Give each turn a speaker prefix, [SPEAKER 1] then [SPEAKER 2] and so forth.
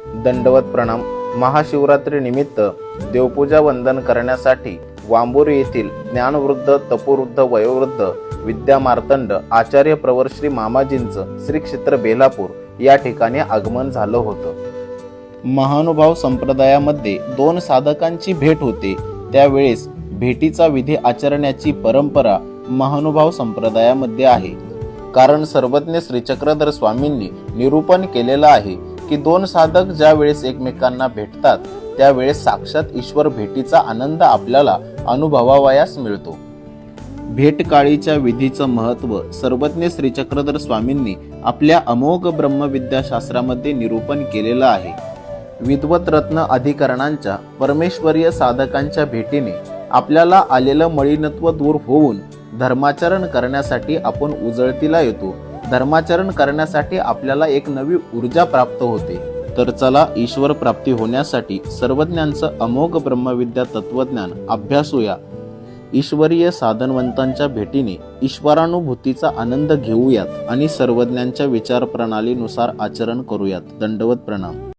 [SPEAKER 1] दंडवत प्रणाम। महाशिवरात्री निमित्त देवपूजा वंदन करण्यासाठी वांबूर येथील ज्ञानवृद्ध, तपोवृद्ध, वयोवृद्ध, विद्यामार्तंड आचार्य प्रवर श्री मामाजींचं श्री क्षेत्र बेलापूर या ठिकाणी आगमन झालं होतं। महानुभाव संप्रदायामध्ये दोन साधकांची भेट होते। त्यावेळेस भेटीचा विधी आचरण्याची परंपरा महानुभाव संप्रदायामध्ये आहे। कारण सर्वज्ञ श्री चक्रधर स्वामींनी निरूपण केलेलं आहे की दोन साधक ज्या वेळेस एकमेकांना भेटतात त्यावेळेस साक्षात ईश्वर भेटीचा आनंद आपल्याला अनुभवावयास मिळतो। भेटकाळीच्या विधीचं महत्त्व सर्वज्ञ श्री चक्रधर स्वामींनी आपल्या अमोघ ब्रह्मविद्या शास्त्रामध्ये निरूपण केलेलं आहे। विद्वत रत्न अधिकरणांच्या परमेश्वरीय साधकांच्या भेटीने आपल्याला आलेलं मलिनत्व दूर होऊन धर्माचरण करण्यासाठी आपण उजळतीला येतो। धर्माचरण करण्यासाठी आपल्याला एक नवी ऊर्जा प्राप्त होते। तर चला ईश्वर प्राप्ती होण्यासाठी सर्वज्ञांचं अमोघ ब्रह्मविद्या तत्वज्ञान अभ्यासूया। ईश्वरीय साधनवंतांच्या भेटीने ईश्वरानुभूतीचा आनंद घेऊयात आणि सर्वज्ञांच्या विचार प्रणालीनुसार आचरण करूयात। दंडवत प्रणाम।